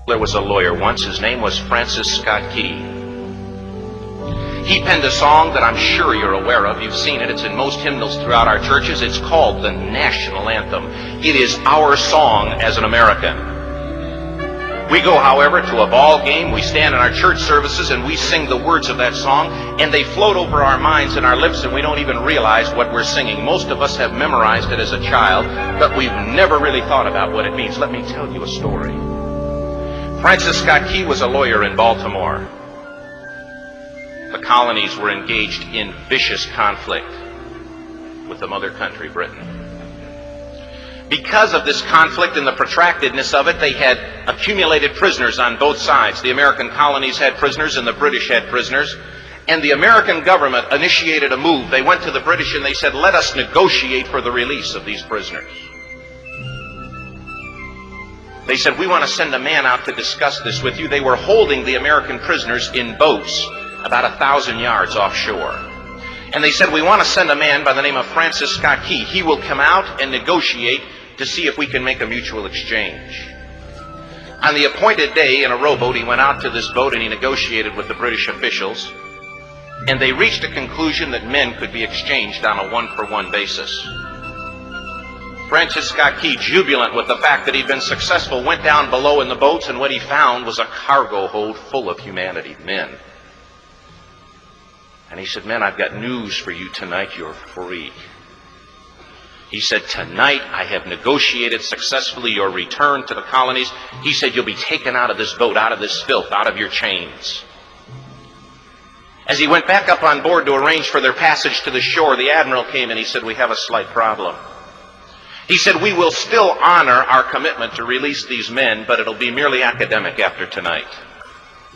There was a lawyer once. His name was Francis Scott Key. He penned a song that I'm sure you're aware of. You've seen it. It's in most hymnals throughout our churches. It's called the National Anthem. It is our song as an American. We go, however, to a ball game. We stand in our church services and we sing the words of that song, and they float over our minds and our lips, and we don't even realize what we're singing. Most of us have memorized it as a child, but we've never really thought about what it means. Let me tell you a story. Francis Scott Key was a lawyer in Baltimore. The colonies were engaged in vicious conflict with the mother country, Britain. Because of this conflict and the protractedness of it, they had accumulated prisoners on both sides. The American colonies had prisoners and the British had prisoners. And the American government initiated a move. They went to the British and they said, let us negotiate for the release of these prisoners. They said, we want to send a man out to discuss this with you. They were holding the American prisoners in boats about 1,000 yards offshore. And they said, we want to send a man by the name of Francis Scott Key. He will come out and negotiate to see if we can make a mutual exchange. On the appointed day, in a rowboat, he went out to this boat and he negotiated with the British officials. And they reached a conclusion that men could be exchanged on a one-for-one basis. Francis Scott Key, jubilant with the fact that he'd been successful, went down below in the boats, and what he found was a cargo hold full of humanity, men. And he said, men, I've got news for you tonight. You're free. He said, tonight I have negotiated successfully your return to the colonies. He said, you'll be taken out of this boat, out of this filth, out of your chains. As he went back up on board to arrange for their passage to the shore, the admiral came and he said, we have a slight problem. He said, we will still honor our commitment to release these men, but it'll be merely academic after tonight.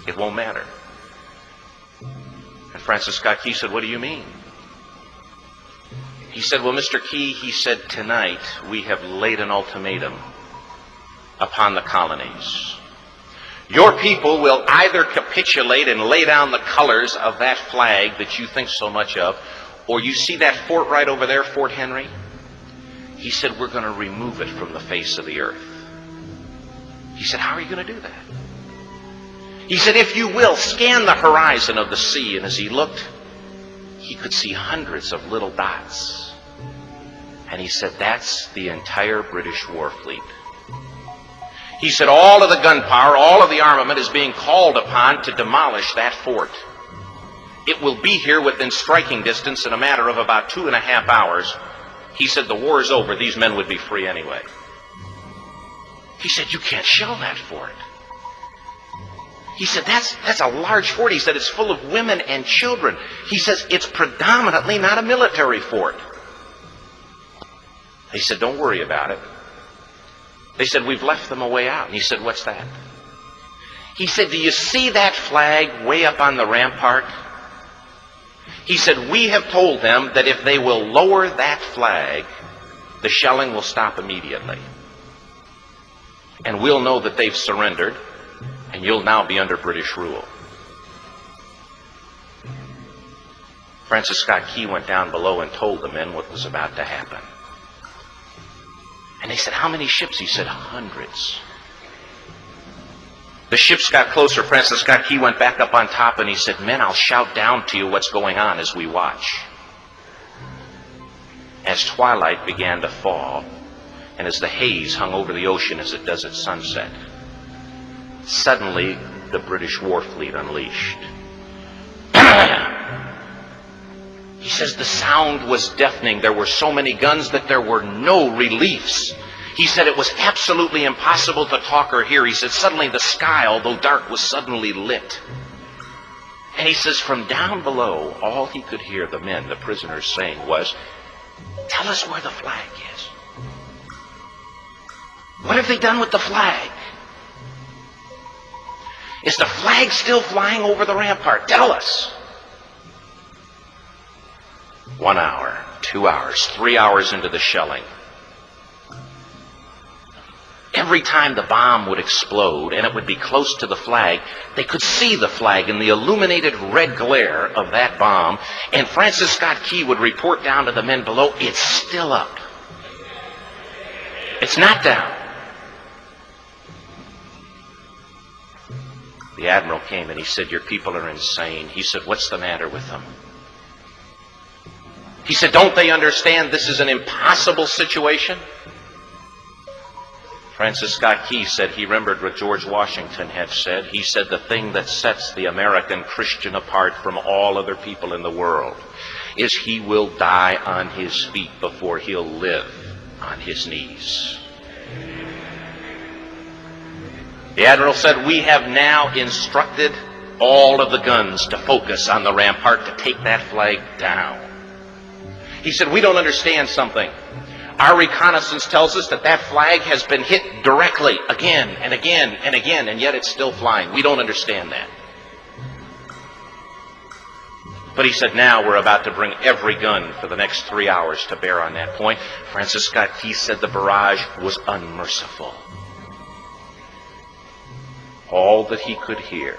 It won't matter. And Francis Scott Key said, what do you mean? He said, well, Mr. Key, he said, tonight we have laid an ultimatum upon the colonies. Your people will either capitulate and lay down the colors of that flag that you think so much of, or you see that fort right over there, Fort Henry? He said, we're going to remove it from the face of the earth. He said, how are you going to do that? He said, if you will, scan the horizon of the sea. And as he looked, he could see hundreds of little dots. And he said, that's the entire British war fleet. He said, all of the gunpowder, all of the armament is being called upon to demolish that fort. It will be here within striking distance in a matter of about 2.5 hours. He said, the war is over. These men would be free anyway. He said, you can't shell that fort. He said, that's a large fort. He said, it's full of women and children. He says, it's predominantly not a military fort. He said, don't worry about it. They said, we've left them a way out. And he said, what's that? He said, do you see that flag way up on the rampart? He said, we have told them that if they will lower that flag, the shelling will stop immediately. And we'll know that they've surrendered, and you'll now be under British rule. Francis Scott Key went down below and told the men what was about to happen. And they said, how many ships? He said, hundreds. The ships got closer. Francis Scott Key went back up on top and he said, men, I'll shout down to you what's going on as we watch. As twilight began to fall, and as the haze hung over the ocean as it does at sunset, suddenly the British war fleet unleashed. He says the sound was deafening. There were so many guns that there were no reliefs. He said it was absolutely impossible to talk or hear. He said suddenly the sky, although dark, was suddenly lit. And he says from down below, all he could hear the men, the prisoners, saying was, tell us where the flag is. What have they done with the flag? Is the flag still flying over the rampart? Tell us. 1 hour, 2 hours, 3 hours into the shelling, every time the bomb would explode and it would be close to the flag, they could see the flag in the illuminated red glare of that bomb, and Francis Scott Key would report down to the men below, it's still up. It's not down. The admiral came and he said, "Your people are insane." He said, "What's the matter with them?" He said, "Don't they understand this is an impossible situation?" Francis Scott Key said he remembered what George Washington had said. He said, "The thing that sets the American Christian apart from all other people in the world is he will die on his feet before he'll live on his knees." The admiral said, "We have now instructed all of the guns to focus on the rampart to take that flag down." He said, "We don't understand something. Our reconnaissance tells us that that flag has been hit directly again and again and again, and yet it's still flying. We don't understand that." But he said, "Now we're about to bring every gun for the next 3 hours to bear on that point." Francis Scott Key said the barrage was unmerciful. All that he could hear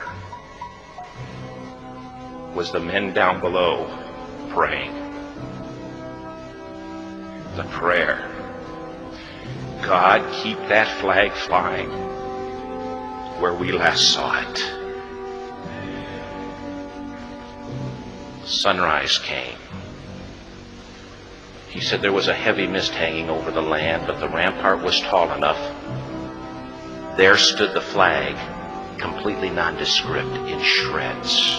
was the men down below praying. The prayer, "God, keep that flag flying where we last saw it." Sunrise came. He said there was a heavy mist hanging over the land, but the rampart was tall enough. There stood the flag, completely nondescript, in shreds.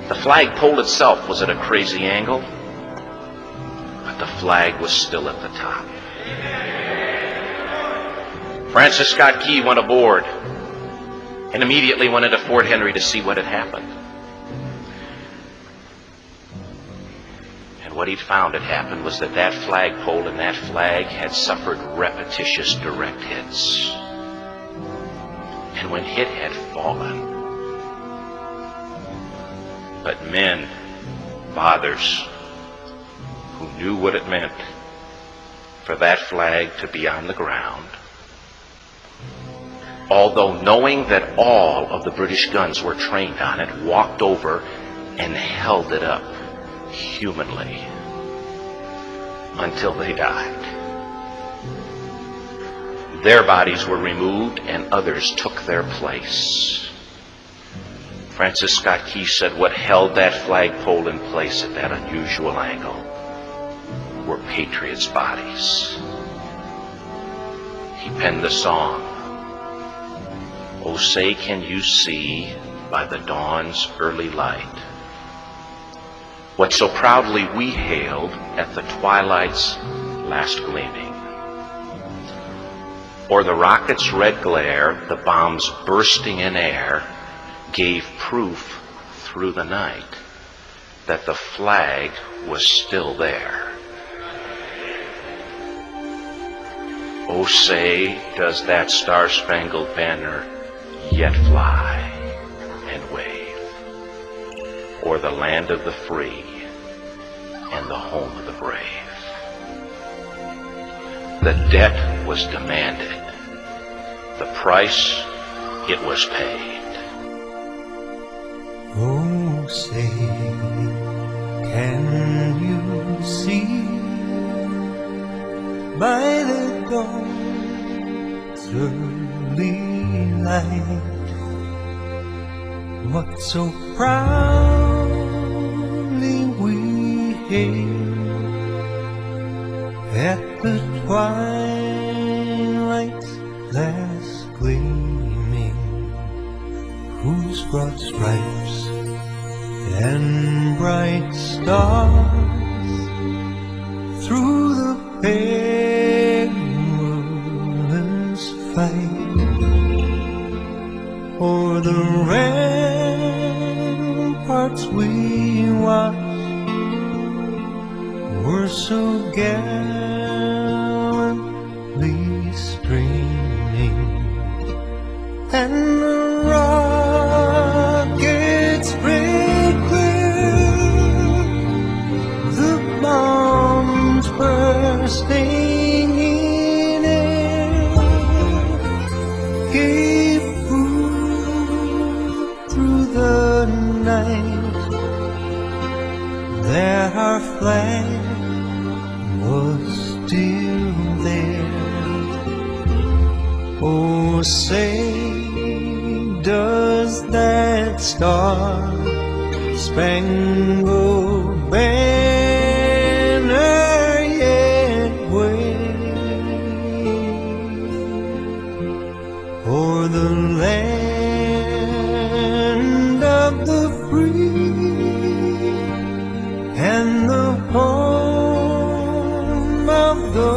The flagpole itself was at a crazy angle, but the flag was still at the top. Francis Scott Key went aboard and immediately went into Fort Henry to see what had happened. And what he'd found had happened was that that flagpole and that flag had suffered repetitious direct hits. And when it had fallen, but men, fathers, who knew what it meant for that flag to be on the ground, although knowing that all of the British guns were trained on it, walked over and held it up humanly until they died. Their bodies were removed and others took their place. Francis Scott Key said what held that flagpole in place at that unusual angle were patriots' bodies. He penned the song, "Oh, say can you see by the dawn's early light what so proudly we hailed at the twilight's last gleaming? Or the rocket's red glare, the bombs bursting in air, gave proof through the night that the flag was still there. Oh, say, does that Star Spangled Banner yet fly and wave o'er the land of the free and the home of the brave?" The debt was demanded. The price, it was paid. Oh, say, can you see by the dawn's early light what so proudly we hailed at the twilight's last gleaming, whose broad stripes and bright stars through the perilous fight o'er the ramparts we watched were so gallantly streaming, and the rockets break clear, the bombs bursting in air gave proof through the night that our flag was still there. Oh, say, does that Star Spangled Banner yet wave o'er the land of the free and the home of the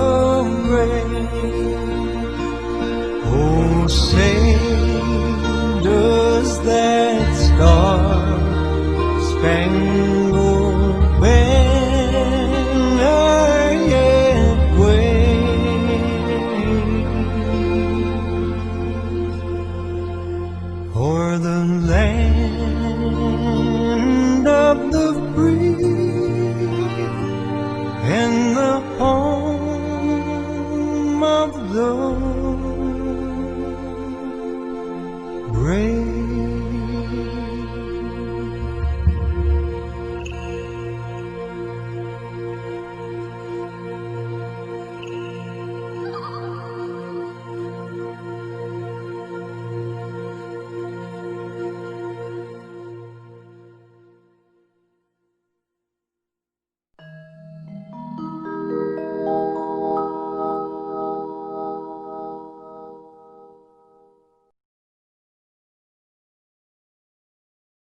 brave? Oh, say, does that Star Spangled Banner yet wave o'er the land of the free and the home of the brave?